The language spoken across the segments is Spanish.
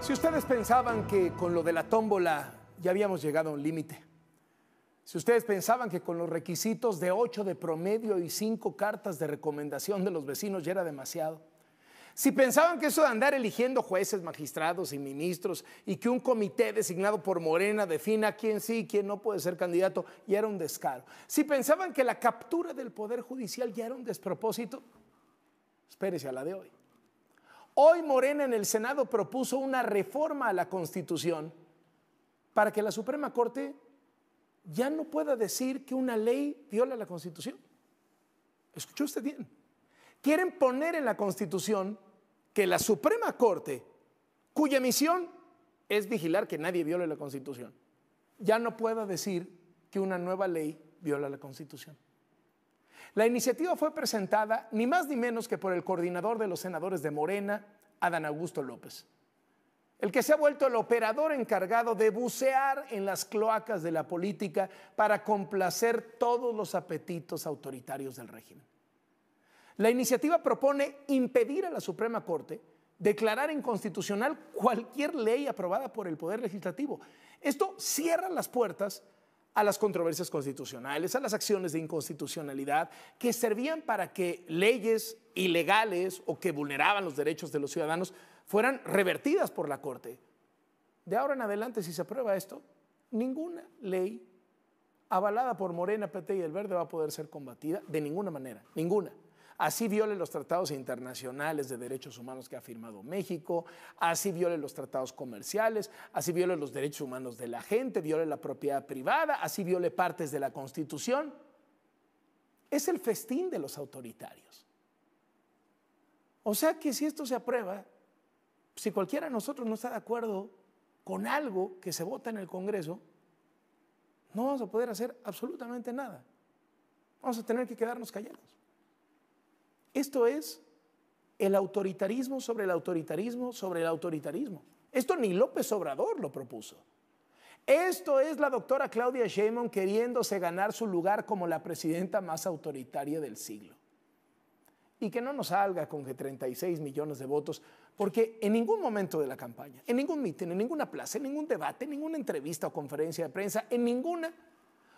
Si ustedes pensaban que con lo de la tómbola ya habíamos llegado a un límite, si ustedes pensaban que con los requisitos de 8 de promedio y 5 cartas de recomendación de los vecinos ya era demasiado, si pensaban que eso de andar eligiendo jueces, magistrados y ministros y que un comité designado por Morena defina quién sí y quién no puede ser candidato ya era un descaro, si pensaban que la captura del Poder Judicial ya era un despropósito, espérese a la de hoy. Hoy Morena en el Senado propuso una reforma a la Constitución para que la Suprema Corte ya no pueda decir que una ley viola la Constitución. ¿Escuchó usted bien? Quieren poner en la Constitución que la Suprema Corte, cuya misión es vigilar que nadie viole la Constitución, ya no pueda decir que una nueva ley viola la Constitución. La iniciativa fue presentada ni más ni menos que por el coordinador de los senadores de Morena, Adán Augusto López, el que se ha vuelto el operador encargado de bucear en las cloacas de la política para complacer todos los apetitos autoritarios del régimen. La iniciativa propone impedir a la Suprema Corte declarar inconstitucional cualquier ley aprobada por el Poder Legislativo. Esto cierra las puertas a las controversias constitucionales, a las acciones de inconstitucionalidad que servían para que leyes ilegales o que vulneraban los derechos de los ciudadanos fueran revertidas por la Corte. De ahora en adelante, si se aprueba esto, ninguna ley avalada por Morena, PT y El Verde va a poder ser combatida de ninguna manera, ninguna. Así viole los tratados internacionales de derechos humanos que ha firmado México, así viole los tratados comerciales, así viole los derechos humanos de la gente, viole la propiedad privada, así viole partes de la Constitución. Es el festín de los autoritarios. O sea que si esto se aprueba, si cualquiera de nosotros no está de acuerdo con algo que se vota en el Congreso, no vamos a poder hacer absolutamente nada. Vamos a tener que quedarnos callados. Esto es el autoritarismo sobre el autoritarismo sobre el autoritarismo. Esto ni López Obrador lo propuso. Esto es la doctora Claudia Sheinbaum queriéndose ganar su lugar como la presidenta más autoritaria del siglo. Y que no nos salga con que 36 millones de votos, porque en ningún momento de la campaña, en ningún mitin, en ninguna plaza, en ningún debate, en ninguna entrevista o conferencia de prensa, en ninguna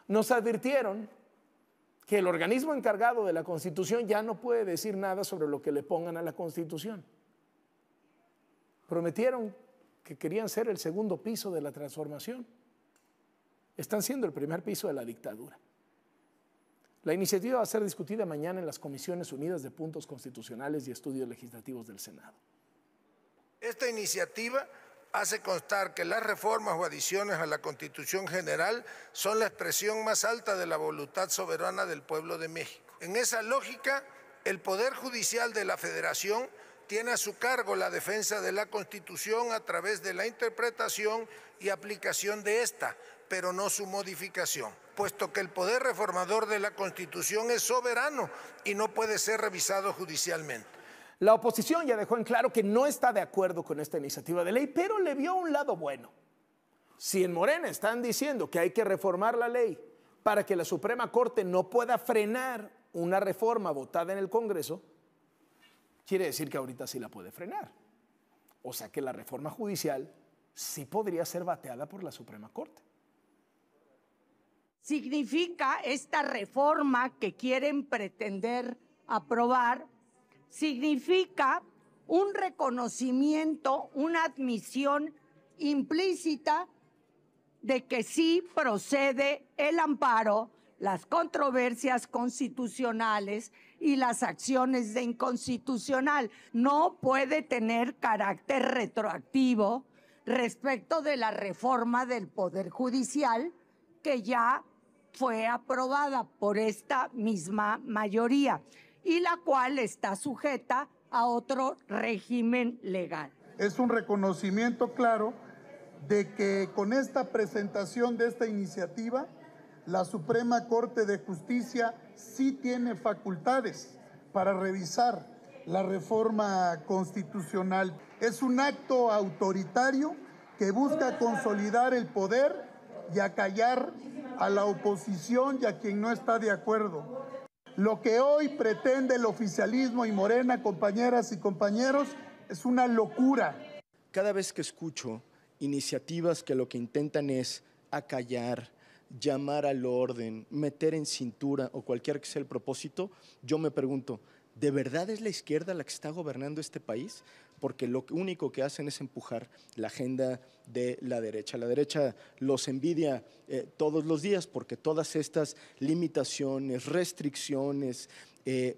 nos advirtieron que el organismo encargado de la Constitución ya no puede decir nada sobre lo que le pongan a la Constitución. Prometieron que querían ser el segundo piso de la transformación. Están siendo el primer piso de la dictadura. La iniciativa va a ser discutida mañana en las Comisiones Unidas de Puntos Constitucionales y Estudios Legislativos del Senado. Esta iniciativa hace constar que las reformas o adiciones a la Constitución General son la expresión más alta de la voluntad soberana del pueblo de México. En esa lógica, el Poder Judicial de la Federación tiene a su cargo la defensa de la Constitución a través de la interpretación y aplicación de esta, pero no su modificación, puesto que el poder reformador de la Constitución es soberano y no puede ser revisado judicialmente. La oposición ya dejó en claro que no está de acuerdo con esta iniciativa de ley, pero le vio un lado bueno. Si en Morena están diciendo que hay que reformar la ley para que la Suprema Corte no pueda frenar una reforma votada en el Congreso, quiere decir que ahorita sí la puede frenar. O sea que la reforma judicial sí podría ser bateada por la Suprema Corte. Significa esta reforma que quieren pretender aprobar, significa un reconocimiento, una admisión implícita de que sí procede el amparo, las controversias constitucionales y las acciones de inconstitucional. No puede tener carácter retroactivo respecto de la reforma del Poder Judicial que ya fue aprobada por esta misma mayoría y la cual está sujeta a otro régimen legal. Es un reconocimiento claro de que con esta presentación de esta iniciativa, la Suprema Corte de Justicia sí tiene facultades para revisar la reforma constitucional. Es un acto autoritario que busca consolidar el poder y acallar a la oposición y a quien no está de acuerdo. Lo que hoy pretende el oficialismo y Morena, compañeras y compañeros, es una locura. cada vez que escucho iniciativas que lo que intentan es acallar, llamar al orden, meter en cintura o cualquier que sea el propósito, yo me pregunto, ¿de verdad es la izquierda la que está gobernando este país? Porque lo único que hacen es empujar la agenda de la derecha. La derecha los envidia todos los días porque todas estas limitaciones, restricciones,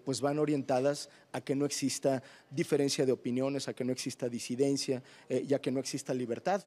pues van orientadas a que no exista diferencia de opiniones, a que no exista disidencia y a que no exista libertad.